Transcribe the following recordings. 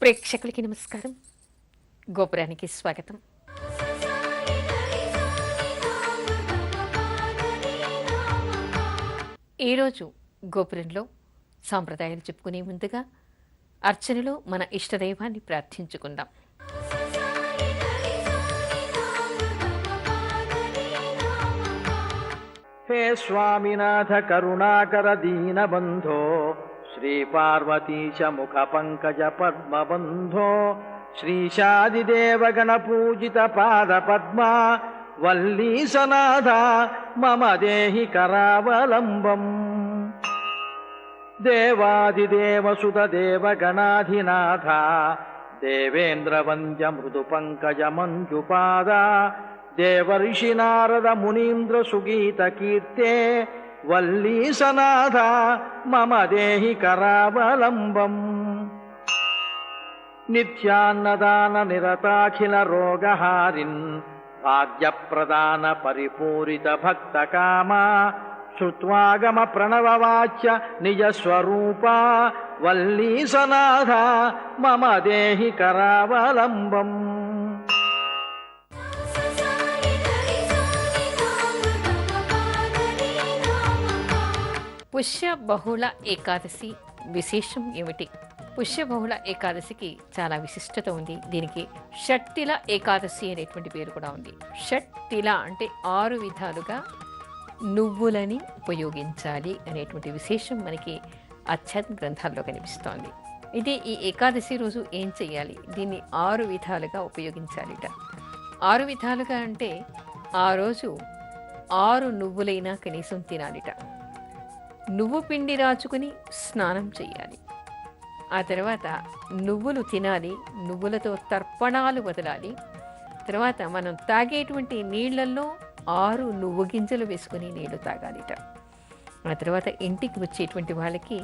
ప్రేక్షకులకి నమస్కారం. గోపురానికి స్వాగతం. ఈరోజు గోపురంలో సాంప్రదాయాలు చెప్పుకునే ముందుగా అర్చనలో మన ఇష్టదైవాన్ని ప్రార్థించుకుందాం. హే స్వామినాథ కరుణాకర దీనబంధో శ్రీ పార్వతీశ ముఖ పంకజ పద్మబంధో శ్రీశాదిదేవగణ పూజిత పాద పద్మ వల్లీసనాథ మమ దేహి కరావలంబం. దేవాదిదేవసుత దేవగణాధినాథ దేవేంద్రవంద్య మృదు పంకజ మంజుపాద దేవర్షి నారద మునీంద్ర సుగీత కీర్తే వల్లీసనాథ మమ దేహి కరావలంబం. నిత్యాన్నదాన నిరతాఖిల రోగహారిన్ భాగ్యప్రదాన పరిపూరిత భక్తకామ శ్రుత్వాగమ ప్రణవవాచ్య నిజస్వరూప వల్లీసనాథ మమ దేహి కరావలంబం. పుష్య బహుళ ఏకాదశి విశేషం ఏమిటి? పుష్య బహుళ ఏకాదశికి చాలా విశిష్టత ఉంది. దీనికి షట్తిల ఏకాదశి అనేటువంటి పేరు కూడా ఉంది. షట్తిల అంటే 6 విధాలుగా నువ్వులని ఉపయోగించాలి అనేటువంటి విశేషం మనకి ఆధ్యాత్మిక గ్రంథాల్లో కనిపిస్తోంది. ఇది ఈ ఏకాదశి రోజు ఏం చెయ్యాలి? దీన్ని 6 విధాలుగా ఉపయోగించాలిట. 6 విధాలుగా అంటే ఆ రోజు 6 నువ్వులైనా కనీసం తినాలిట. నువ్వు పిండి రాచుకుని స్నానం చెయ్యాలి. ఆ తర్వాత నువ్వులు తినాలి. నువ్వులతో తర్పణాలు వదలాలి. తర్వాత మనం తాగేటువంటి నీళ్లలో 6 నువ్వు గింజలు వేసుకుని నీళ్లు తాగాలిట. ఆ తర్వాత ఇంటికి వచ్చేటువంటి వాళ్ళకి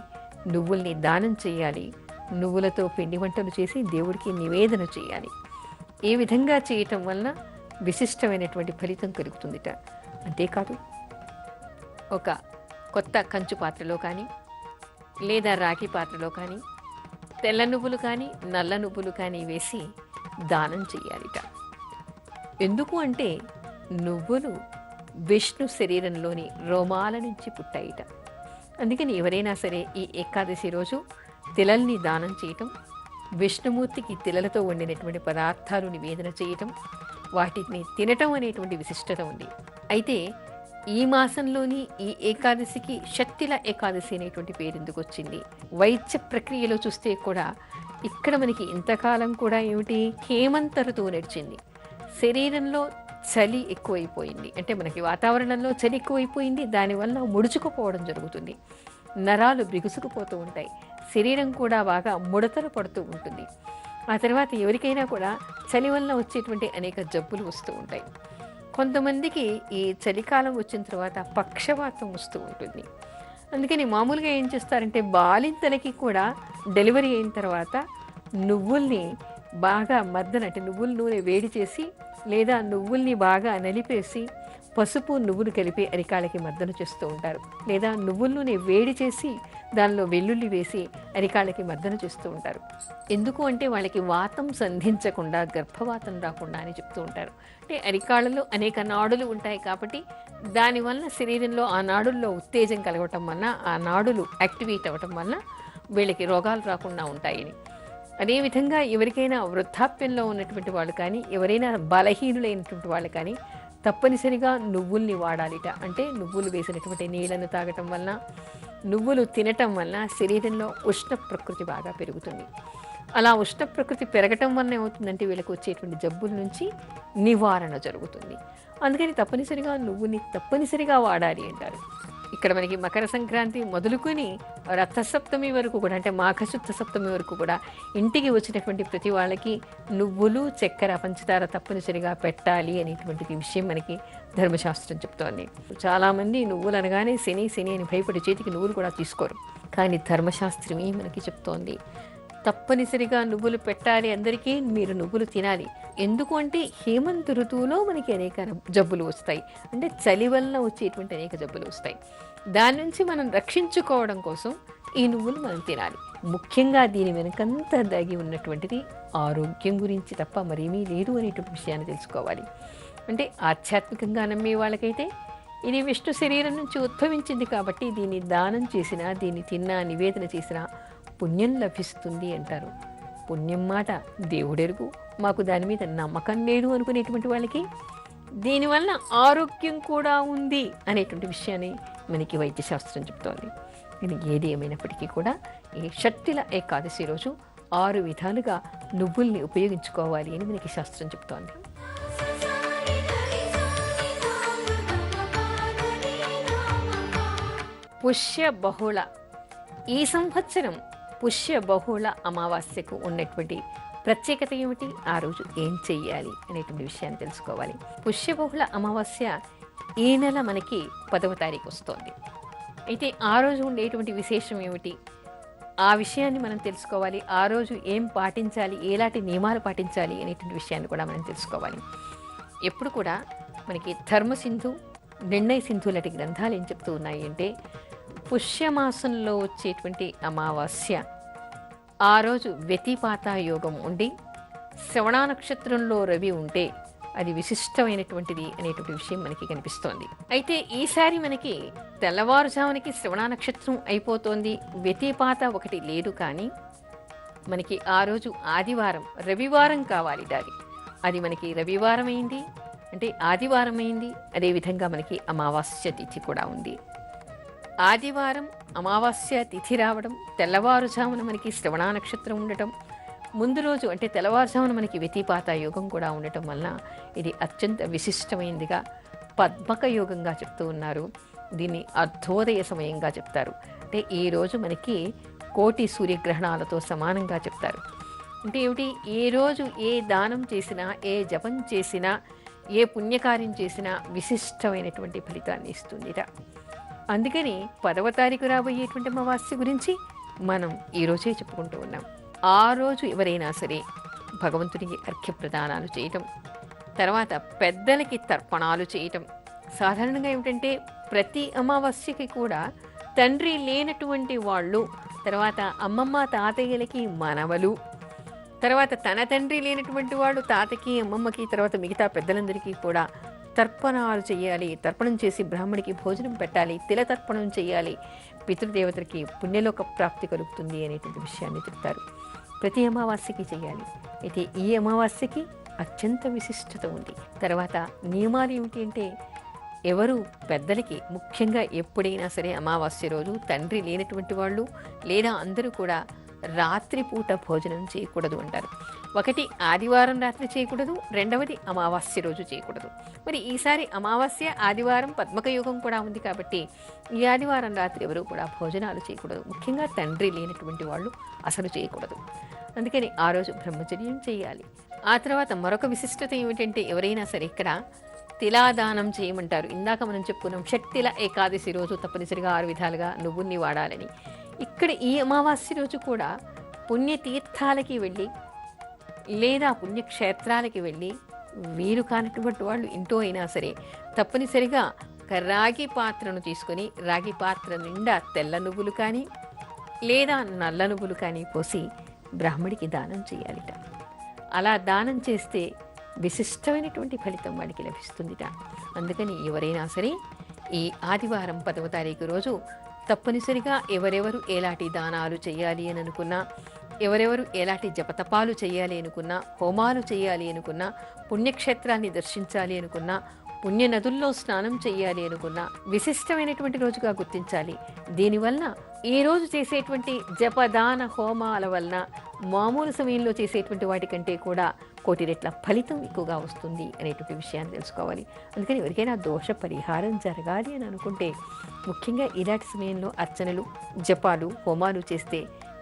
నువ్వుల్ని దానం చేయాలి. నువ్వులతో పిండి వంటలు చేసి దేవుడికి నివేదన చేయాలి. ఈ విధంగా చేయటం వలన విశిష్టమైనటువంటి ఫలితం కలుగుతుందిట. అంతేకాదు, ఒక కొత్త కంచు పాత్రలో కానీ లేదా రాగి పాత్రలో కానీ తెల్ల నువ్వులు కానీ నల్ల నువ్వులు కానీ వేసి దానం చేయాలిట. ఎందుకు అంటే నువ్వులు విష్ణు శరీరంలోని రోమాల నుంచి పుట్టాయిట. అందుకని ఎవరైనా సరే ఈ ఏకాదశి రోజు తిలల్ని దానం చేయటం, విష్ణుమూర్తికి తిలలతో వండినటువంటి పదార్థాలు నివేదన చేయటం, వాటిని తినటం అనేటువంటి విశిష్టత ఉంది. అయితే ఈ మాసంలోని ఈ ఏకాదశికి షట్తిల ఏకాదశి అనేటువంటి పేరు ఎందుకు వచ్చింది? వైద్య ప్రక్రియలో చూస్తే కూడా ఇక్కడ మనకి ఇంతకాలం కూడా ఏమిటి, హేమంత ఋతువు నడిచింది. శరీరంలో చలి ఎక్కువైపోయింది. అంటే మనకి వాతావరణంలో చలి ఎక్కువైపోయింది. దానివల్ల ముడుచుకుపోవడం జరుగుతుంది. నరాలు బిగుసుకుపోతూ ఉంటాయి. శరీరం కూడా బాగా ముడతలు పడుతూ ఉంటుంది. ఆ తర్వాత ఎవరికైనా కూడా చలి వల్ల వచ్చేటువంటి అనేక జబ్బులు వస్తూ ఉంటాయి. కొంతమందికి ఈ చలికాలం వచ్చిన తర్వాత పక్షవాతం వస్తూ ఉంటుంది. అందుకని మామూలుగా ఏం చేస్తారంటే బాలింతలకి కూడా డెలివరీ అయిన తర్వాత నువ్వుల్ని బాగా మర్దన, అంటే నువ్వుల నూనె వేడి చేసి లేదా నువ్వుల్ని బాగా నలిపేసి పసుపు నువ్వులు కలిపి అరికాళ్ళకి మర్దన చేస్తూ ఉంటారు. లేదా నువ్వుల నూనె వేడి చేసి దానిలో వెల్లుల్లి వేసి అరికాళ్ళకి మర్దన చేస్తూ ఉంటారు. ఎందుకు అంటే వాళ్ళకి వాతం సంధించకుండా, గర్భవాతం రాకుండా అని చెప్తూ ఉంటారు. అంటే అరికాళ్ళలో అనేక నాడులు ఉంటాయి కాబట్టి దానివల్ల శరీరంలో ఆ నాడుల్లో ఉత్తేజం కలగటం వలన, ఆ నాడులు యాక్టివేట్ అవ్వటం వలన వీళ్ళకి రోగాలు రాకుండా ఉంటాయని. అదేవిధంగా ఎవరికైనా వృద్ధాప్యంలో ఉన్నటువంటి వాళ్ళు కానీ, ఎవరైనా బలహీనులైనటువంటి వాళ్ళు కానీ తప్పనిసరిగా నువ్వుల్ని వాడాలిట. అంటే నువ్వులు వేసినటువంటి నీళ్లను తాగటం వలన, నువ్వులు తినటం వలన శరీరంలో ఉష్ణ ప్రకృతి బాగా పెరుగుతుంది. అలా ఉష్ణ ప్రకృతి పెరగటం వలన ఏమవుతుందంటే వీళ్ళకి వచ్చేటువంటి జబ్బుల నుంచి నివారణ జరుగుతుంది. అందుకని తప్పనిసరిగా నువ్వుని తప్పనిసరిగా వాడాలి అంటారు. ఇక్కడ మనకి మకర సంక్రాంతి మొదలుకొని రథసప్తమి వరకు కూడా, అంటే మాఘశుద్ధ సప్తమి వరకు కూడా ఇంటికి వచ్చినటువంటి ప్రతి వాళ్ళకి నువ్వులు, చక్కెర, పంచదార తప్పనిసరిగా పెట్టాలి అనేటువంటి విషయం మనకి ధర్మశాస్త్రం చెప్తోంది. చాలామంది నువ్వులు అనగానే శని శని అని భయపడి చేతికి నువ్వులు కూడా తీసుకోరు. కానీ ధర్మశాస్త్రమే మనకి చెప్తోంది తప్పనిసరిగా నువ్వులు పెట్టాలి, అందరికీ మీరు నువ్వులు తినాలి. ఎందుకు అంటే హేమంత ఋతువులో మనకి అనేక జబ్బులు వస్తాయి, అంటే చలి వలన వచ్చేటువంటి అనేక జబ్బులు వస్తాయి. దాని నుంచి మనం రక్షించుకోవడం కోసం ఈ నువ్వులు మనం తినాలి. ముఖ్యంగా దీని వెనుకంతా దాగి ఉన్నటువంటిది ఆరోగ్యం గురించి తప్ప మరేమీ లేదు అనేటువంటి విషయాన్ని తెలుసుకోవాలి. అంటే ఆధ్యాత్మికంగా నమ్మే వాళ్ళకైతే ఇది విష్ణు శరీరం నుంచి ఉద్భవించింది కాబట్టి దీన్ని దానం చేసినా, దీన్ని తిన్నా, నివేదన చేసినా పుణ్యం లభిస్తుంది అంటారు. పుణ్యం మాట దేవుడెరుగు, మాకు దాని మీద నమ్మకం లేదు అనుకునేటువంటి వాళ్ళకి దీనివల్ల ఆరోగ్యం కూడా ఉంది అనేటువంటి విషయాన్ని మనకి వైద్యశాస్త్రం చెప్తోంది. ఇది ఏది ఏమైనప్పటికీ కూడా ఈ షట్టిల ఏకాదశి రోజు 6 విధాలుగా నువ్వుల్ని ఉపయోగించుకోవాలి అని మనకి శాస్త్రం చెప్తోంది. పుష్య బహుళ, ఈ సంవత్సరం పుష్య బహుళ అమావాస్యకు ఉన్నటువంటి ప్రత్యేకత ఏమిటి, ఆ రోజు ఏం చెయ్యాలి అనేటువంటి విషయాన్ని తెలుసుకోవాలి. పుష్య బహుళ అమావాస్య ఈ నెల మనకి 10వ తారీఖు వస్తోంది. అయితే ఆ రోజు ఉండేటువంటి విశేషం ఏమిటి, ఆ విషయాన్ని మనం తెలుసుకోవాలి. ఆ రోజు ఏం పాటించాలి, ఎలాంటి నియమాలు పాటించాలి అనేటువంటి విషయాన్ని కూడా మనం తెలుసుకోవాలి. ఎప్పుడు కూడా మనకి ధర్మసింధు, నిర్ణయ సింధు లాంటి గ్రంథాలు ఏం చెప్తూ ఉన్నాయి అంటే, పుష్యమాసంలో వచ్చేటువంటి అమావాస్య ఆ రోజు వ్యతిపాత యోగం ఉండి శ్రవణ నక్షత్రంలో రవి ఉంటే అది విశిష్టమైనటువంటిది అనేటువంటి విషయం మనకి కనిపిస్తోంది. అయితే ఈసారి మనకి తెల్లవారుజామునకి శ్రవణ నక్షత్రం అయిపోతోంది, వ్యతిపాత ఒకటి లేదు. కానీ మనకి ఆ రోజు ఆదివారం, రవివారం కావాలి. అది మనకి రవివారం అయింది, అంటే ఆదివారం అయింది. అదేవిధంగా మనకి అమావాస్య తిథి కూడా ఉంది. ఆదివారం అమావాస్య తిథి రావడం, తెల్లవారుజామున మనకి శ్రవణ నక్షత్రం ఉండటం, ముందు రోజు అంటే తెల్లవారుజామున మనకి వ్యతిపాత యోగం కూడా ఉండటం వలన ఇది అత్యంత విశిష్టమైనదిగా పద్మక యోగంగా చెప్తూ ఉన్నారు. దీన్ని అర్ధోదయ సమయంగా చెప్తారు. అంటే ఈ రోజు మనకి కోటి సూర్యగ్రహణాలతో సమానంగా చెప్తారు. అంటే ఏమిటి, ఏ రోజు ఏ దానం చేసినా, ఏ జపం చేసినా, ఏ పుణ్యకార్యం చేసినా విశిష్టమైనటువంటి ఫలితాన్ని ఇస్తుందిట. అందుకని 10వ తారీఖు రాబోయేటువంటి అమావాస్య గురించి మనం ఈరోజే చెప్పుకుంటూ ఉన్నాం. ఆ రోజు ఎవరైనా సరే భగవంతునికి అర్ఘ్యప్రదానాలు చేయటం, తర్వాత పెద్దలకి తర్పణాలు చేయటం. సాధారణంగా ఏమిటంటే ప్రతి అమావాస్యకి కూడా తండ్రి లేనటువంటి వాళ్ళు, తర్వాత అమ్మమ్మ తాతయ్యలకి మనవలు, తర్వాత తన తండ్రి లేనటువంటి వాళ్ళు తాతకి, అమ్మమ్మకి, తర్వాత మిగతా పెద్దలందరికీ కూడా తర్పణాలు చేయాలి. తర్పణం చేసి బ్రాహ్మడికి భోజనం పెట్టాలి, తిలతర్పణం చేయాలి. పితృదేవతలకి పుణ్యలోక ప్రాప్తి కలుగుతుంది అనేటువంటి విషయాన్ని చెప్తారు. ప్రతి అమావాస్యకి చేయాలి. అయితే ఈ అమావాస్యకి అత్యంత విశిష్టత ఉంది. తర్వాత నియమాలు ఏమిటి అంటే, ఎవరు పెద్దలకి ముఖ్యంగా ఎప్పుడైనా సరే అమావాస్య రోజు తండ్రి లేనటువంటి వాళ్ళు లేదా అందరూ కూడా రాత్రిపూట భోజనం చేయకూడదు అంటారు. ఒకటి ఆదివారం రాత్రి చేయకూడదు, రెండవది అమావాస్య రోజు చేయకూడదు. మరి ఈసారి అమావాస్య ఆదివారం పద్మక యోగం కూడా ఉంది కాబట్టి ఈ ఆదివారం రాత్రి ఎవరు కూడా భోజనాలు చేయకూడదు. ముఖ్యంగా తండ్రి లేనటువంటి వాళ్ళు అసలు చేయకూడదు. అందుకని ఆ రోజు బ్రహ్మచర్యం చేయాలి. ఆ తర్వాత మరొక విశిష్టత ఏమిటంటే, ఎవరైనా సరే ఇక్కడ తిలాదానం చేయమంటారు. ఇందాక మనం చెప్పుకున్నాం షట్తిల ఏకాదశి రోజు తప్పనిసరిగా 6 విధాలుగా నువ్వుల్ని వాడాలని. ఇక్కడ ఈ అమావాస్య రోజు కూడా పుణ్యతీర్థాలకి వెళ్ళి లేదా పుణ్యక్షేత్రాలకి వెళ్ళి వీలు కానటువంటి వాళ్ళు ఇంట్లో అయినా సరే తప్పనిసరిగా ఒక రాగి పాత్రను తీసుకొని రాగి పాత్ర నిండా తెల్ల నువ్వులు కానీ లేదా నల్ల నువ్వులు కానీ పోసి బ్రాహ్మడికి దానం చేయాలిట. అలా దానం చేస్తే విశిష్టమైనటువంటి ఫలితం వాడికి లభిస్తుందిట. అందుకని ఎవరైనా సరే ఈ ఆదివారం 10వ తారీఖు రోజు తప్పనిసరిగా ఎవరెవరు ఎలాంటి దానాలు చేయాలి అని అనుకున్నా, ఎవరెవరు ఎలాంటి జపతపాలు చేయాలి అనుకున్నా, హోమాలు చేయాలి అనుకున్నా, పుణ్యక్షేత్రాన్ని దర్శించాలి అనుకున్నా, పుణ్య నదుల్లో స్నానం చేయాలి అనుకున్నా విశిష్టమైనటువంటి రోజుగా గుర్తించాలి. దీనివల్ల ఈ రోజు చేసేటువంటి జపదాన హోమాల వలన మామూలు సమయంలో చేసేటువంటి వాటికంటే కూడా కోటి రెట్ల ఫలితం ఎక్కువగా వస్తుంది అనేటువంటి విషయాన్ని తెలుసుకోవాలి. అందుకని ఎవరికైనా దోష పరిహారం జరగాలి అని అనుకుంటే ముఖ్యంగా ఇలాంటి సమయంలో అర్చనలు, జపాలు, హోమాలు చేస్తే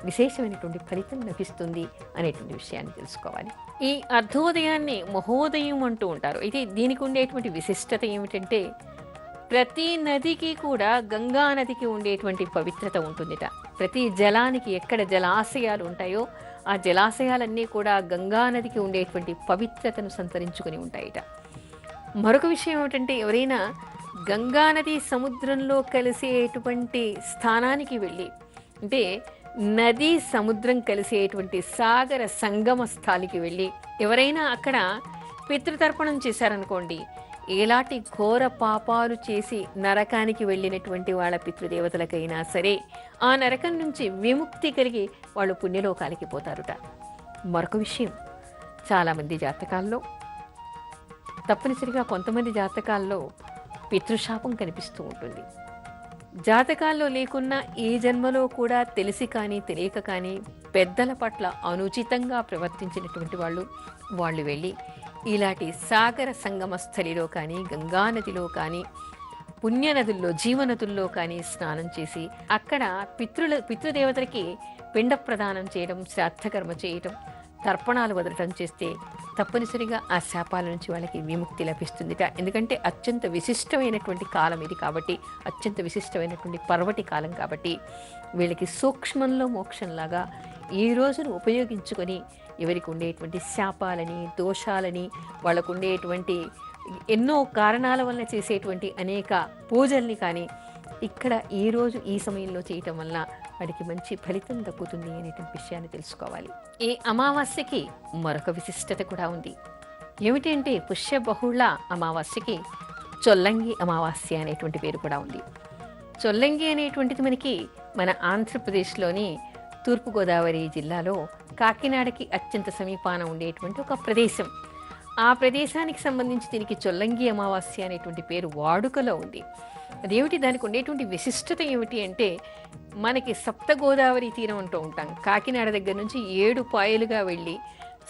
విశేషమైనటువంటి ఫలితం లభిస్తుంది అనేటువంటి విషయాన్ని తెలుసుకోవాలి. ఈ అర్ధోదయాన్ని మహోదయం అంటూ ఉంటారు. అయితే దీనికి ఉండేటువంటి విశిష్టత ఏమిటంటే, ప్రతి నదికి కూడా గంగా నదికి ఉండేటువంటి పవిత్రత ఉంటుందిట. ప్రతి జలానికి ఎక్కడ జలాశయాలు ఉంటాయో ఆ జలాశయాలన్నీ కూడా గంగా నదికి ఉండేటువంటి పవిత్రతను సంతరించుకొని ఉంటాయిట. మరొక విషయం ఏమిటంటే, ఎవరైనా గంగానది సముద్రంలో కలిసేటువంటి స్థానానికి వెళ్ళి, అంటే నది సముద్రం కలిసేటువంటి సాగర సంగమ స్థాలికి వెళ్ళి ఎవరైనా అక్కడ పితృతర్పణం చేశారనుకోండి, ఎలాంటి ఘోర పాపాలు చేసి నరకానికి వెళ్ళినటువంటి వాళ్ళ పితృదేవతలకైనా సరే ఆ నరకం నుంచి విముక్తి కలిగి వాళ్ళు పుణ్యలోకాలకి పోతారుట. మరొక విషయం, చాలామంది జాతకాల్లో, తప్పనిసరిగా కొంతమంది జాతకాల్లో పితృశాపం కనిపిస్తూ ఉంటుంది. జాతకాల్లో లేకున్నా ఈ జన్మలో కూడా తెలిసి కానీ తెలియక కానీ పెద్దల పట్ల అనుచితంగా ప్రవర్తించినటువంటి వాళ్ళు వెళ్ళి ఇలాంటి సాగర సంగమ స్థలిలో కానీ, గంగానదిలో కానీ, పుణ్యనదుల్లో, జీవనదుల్లో కానీ స్నానం చేసి అక్కడ పితృదేవతలకి పిండ ప్రదానం చేయడం, శ్రాద్ధకర్మ చేయటం, తర్పణాలు వదలటం చేస్తే తప్పనిసరిగా ఆ శాపాల నుంచి వాళ్ళకి విముక్తి లభిస్తుందిట. ఎందుకంటే అత్యంత విశిష్టమైనటువంటి కాలం ఇది కాబట్టి, అత్యంత విశిష్టమైనటువంటి పర్వటి కాలం కాబట్టి వీళ్ళకి సూక్ష్మంలో మోక్షంలాగా ఈ రోజును ఉపయోగించుకొని ఎవరికి ఉండేటువంటి శాపాలని, దోషాలని, వాళ్ళకు ఉండేటువంటి ఎన్నో కారణాల వల్ల చేసేటువంటి అనేక పూజల్ని కానీ ఇక్కడ ఈరోజు ఈ సమయంలో చేయటం వల్ల వాడికి మంచి ఫలితం దక్కుతుంది అనేటువంటి విషయాన్ని తెలుసుకోవాలి. ఈ అమావాస్యకి మరొక విశిష్టత కూడా ఉంది. ఏమిటంటే పుష్య బహుళ అమావాస్యకి చొల్లంగి అమావాస్య అనేటువంటి పేరు కూడా ఉంది. చొల్లంగి అనేటువంటిది మనకి మన ఆంధ్రప్రదేశ్లోని తూర్పుగోదావరి జిల్లాలో కాకినాడకి అత్యంత సమీపాన ఉండేటువంటి ఒక ప్రదేశం. ఆ ప్రదేశానికి సంబంధించి దీనికి చొల్లంగి అమావాస్య అనేటువంటి పేరు వాడుకలో ఉంది. అదేమిటి, దానికి ఉండేటువంటి విశిష్టత ఏమిటి అంటే, మనకి సప్త గోదావరి తీరం అంటూ ఉంటాం. కాకినాడ దగ్గర నుంచి 7 పాయలుగా వెళ్ళి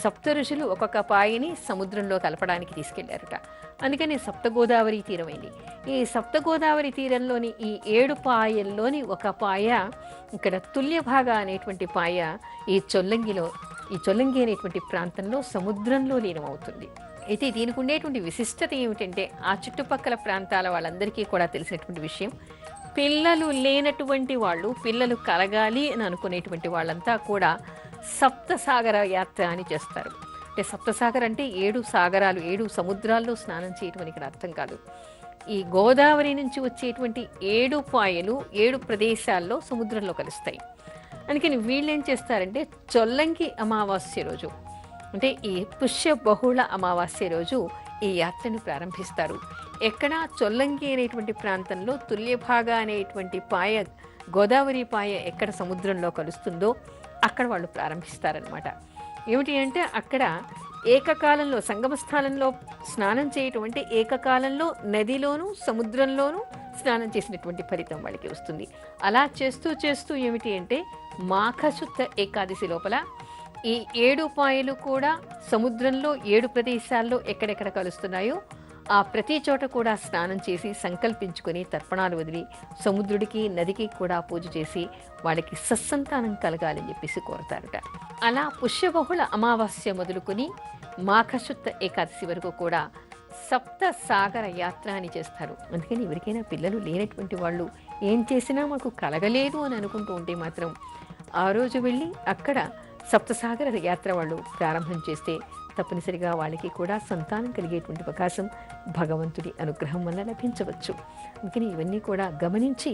సప్త ఋషులు ఒక్కొక్క పాయని సముద్రంలో కలపడానికి తీసుకెళ్లారట. అందుకని సప్త గోదావరి తీరమైంది. ఈ సప్త గోదావరి తీరంలోని ఈ 7 పాయల్లోని ఒక పాయ, ఇక్కడ తుల్యభాగ అనేటువంటి పాయ ఈ చొల్లంగి అనేటువంటి ప్రాంతంలో సముద్రంలో లీనమవుతుంది. అయితే దీనికి ఉండేటువంటి విశిష్టత ఏమిటంటే, ఆ చుట్టుపక్కల ప్రాంతాల వాళ్ళందరికీ కూడా తెలిసినటువంటి విషయం, పిల్లలు లేనటువంటి వాళ్ళు, పిల్లలు కలగాలి అని అనుకునేటువంటి వాళ్ళంతా కూడా సప్తసాగర యాత్ర అని చేస్తారు. అంటే సప్తసాగర్ అంటే 7 సాగరాలు, 7 సముద్రాల్లో స్నానం చేయటం అని ఇక్కడ అర్థం కాదు. ఈ గోదావరి నుంచి వచ్చేటువంటి 7 పాయలు 7 ప్రదేశాల్లో సముద్రంలో కలుస్తాయి. అందుకని వీళ్ళు ఏం చేస్తారంటే, చొల్లంగి అమావాస్య రోజు, అంటే ఈ పుష్య బహుళ అమావాస్య రోజు ఈ యాత్రను ప్రారంభిస్తారు. ఎక్కడ చొల్లంగి అనేటువంటి ప్రాంతంలో తుల్యభాగ అనేటువంటి పాయ, గోదావరి పాయ ఎక్కడ సముద్రంలో కలుస్తుందో అక్కడ వాళ్ళు ప్రారంభిస్తారనమాట. ఏమిటి అంటే, అక్కడ ఏకకాలంలో సంగమ స్థానంలో స్నానం చేయటం అంటే ఏకకాలంలో నదిలోనూ సముద్రంలోనూ స్నానం చేసినటువంటి ఫలితం వాళ్ళకి వస్తుంది. అలా చేస్తూ చేస్తూ ఏమిటి అంటే, మాఘశుద్ధ ఏకాదశి లోపల ఈ 7 పాయలు కూడా సముద్రంలో 7 ప్రదేశాల్లో ఎక్కడెక్కడ కలుస్తున్నాయో ఆ ప్రతి చోట కూడా స్నానం చేసి సంకల్పించుకొని తర్పణాలు వదిలి సముద్రుడికి, నదికి కూడా పూజ చేసి వాళ్ళకి సత్సంతానం కలగాలని చెప్పేసి కోరతారట. అలా పుష్యబహుళ అమావాస్య మొదలుకొని మాఘశుద్ధ ఏకాదశి వరకు కూడా సప్త సాగర యాత్ర అని చేస్తారు. అందుకని ఎవరికైనా పిల్లలు లేనటువంటి వాళ్ళు ఏం చేసినా మాకు కలగలేదు అని అనుకుంటూ ఉంటే మాత్రం ఆ రోజు వెళ్ళి అక్కడ సప్తసాగర యాత్ర వాళ్ళు ప్రారంభం చేస్తే తప్పనిసరిగా వాళ్ళకి కూడా సంతానం కలిగేటువంటి అవకాశం భగవంతుడి అనుగ్రహం వల్ల లభించవచ్చు. అందుకని ఇవన్నీ కూడా గమనించి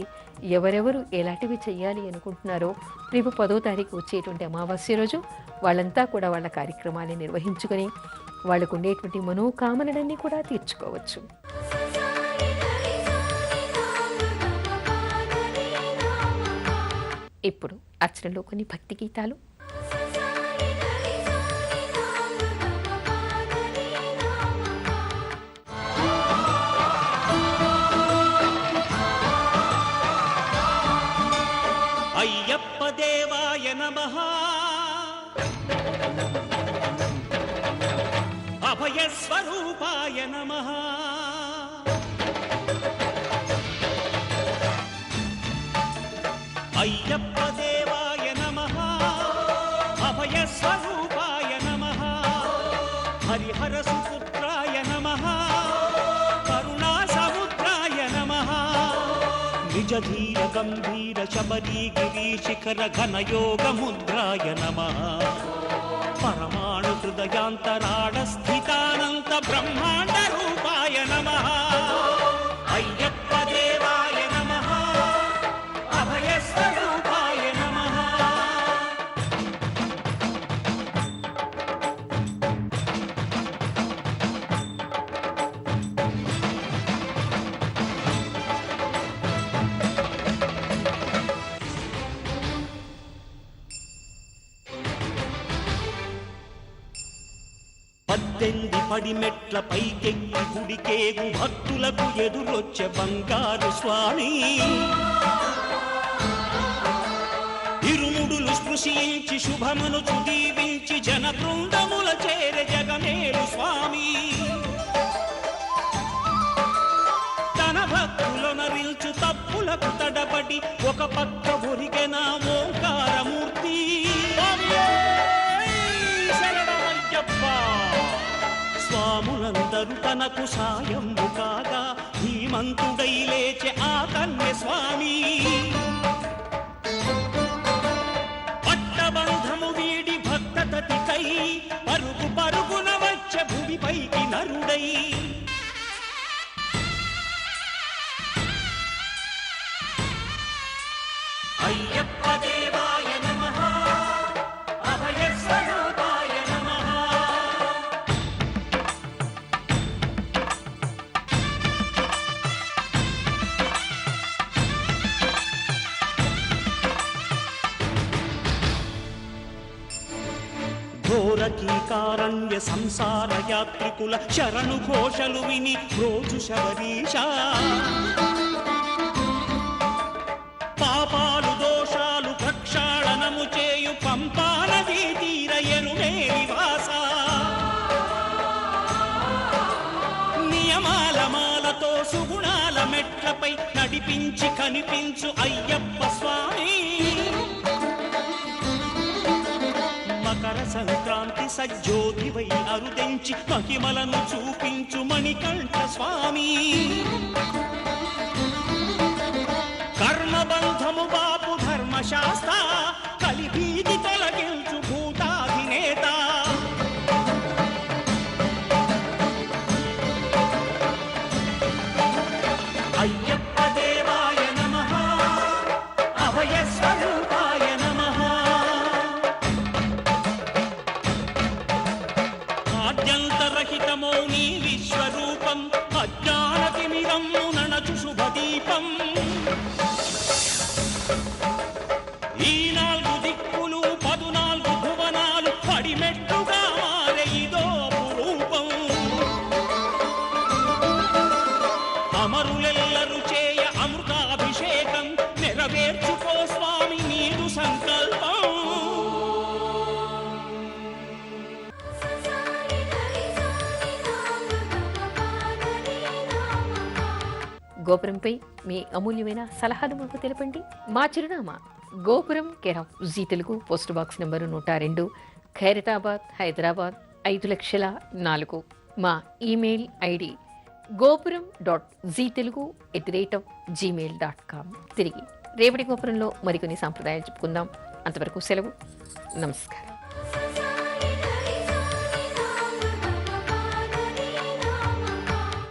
ఎవరెవరు ఎలాంటివి చేయాలి అనుకుంటున్నారో రేపు 10వ తారీఖు వచ్చేటువంటి అమావాస్య రోజు వాళ్ళంతా కూడా వాళ్ళ కార్యక్రమాన్ని నిర్వహించుకొని వాళ్ళకు ఉండేటువంటి మనోకామనలన్నీ కూడా తీర్చుకోవచ్చు. ఇప్పుడు అర్చనలో కొన్ని భక్తి గీతాలు. అయ్యప్ప దేవాయ నమః, అభయ స్వరూపాయ నమః, అయ్యప్ప దేవాయ నమః, అభయ స్వరూపాయ నమః, హరిహర సుపుత్రాయ నమః, కరుణా సముద్రాయ నమః, నిజ ధీర గంభీర శబరీ గిరీశిఖర ఘనయోగ ముద్రాయ నమః పరమాణు హృదయాంతరాళ స్థితానంత బ్రహ్మాండ రూపాయ నమః అయ్యప్ప దేవాయ నమః అభయ స్వరూపాయ నమః. పద్దెనిమిది పడిమెట్ల పైకెక్కి గుడికేగు భక్తులకు ఎదురొచ్చే బంగారు స్వామి ఇరుముడులు స్పృశించి శుభమును దీవించి జన బృందముల చేర జగమేలు స్వామి తన భక్తులనరిల్చు తప్పులకు తడబడి ఒక పక్క ఒరిగెన ఓంకారమూర్తి స్వాములందరూ తనకు సాయము కాగా ధీమంతుడై లేచే ఆ కన్య స్వామి పట్టబంధము వీడి భక్తతతికై పరుగు పరుగున వచ్చే భూమిపైకి నరుడై అయ్యప్ప దేవాయ నమః అభయ స్వరూపాయ నమః. ఘోరకీకారణ్య సంసార యాత్రికుల శరణు ఘోషలు విని రోజు శబరీష పాపాలు దోషాలు ప్రక్షాళనము చేయు పంపా నదీ తీర ఎరుమేలి వాస నియమాల మాలతో సుగుణాల మెట్లపై నడిపించి కనిపించు అయ్యప్ప స్వామి మకర సంక్రాంతి సజ్జోతివై అరుదెంచి మహిమలను చూపించు మణికంఠ స్వామి కర్మబంధము బాపు ధర్మశాస్త్ర కలిభీతి తొలగించు భూతాధినేత అయ్యప్ప దేవాయ నమః అభయ స్వరూపాయ నమః ఆద్యంతరహితమో నీ విశ్వరూపం అజ్ఞానతిమిరము నణచు శుభదీపం ఈ నాలుగు దిక్కులు 14 భువనాలు పడిమెట్టుగా మారే ఇదో అపురూపం అమరులెల్లరు చేయ అమృతాభిషేకం నెరవేర్చుకో స్వామి నీదు సంకల్పం. గోపురంపై మీ అమూల్యమైన సలహాలు మాకు తెలపండి. మా చిరునామా గోపురం care of Zee Telugu, post box number 102, Khairatabad, Hyderabad 5,04,000. మా ఈమెయిల్ ఐడి gopuram.ztelugu@gmail.com. తిరిగి రేపటి గోపురంలో మరికొన్ని సాంప్రదాయాలు చెప్పుకుందాం. అంతవరకు సెలవు. నమస్కారం.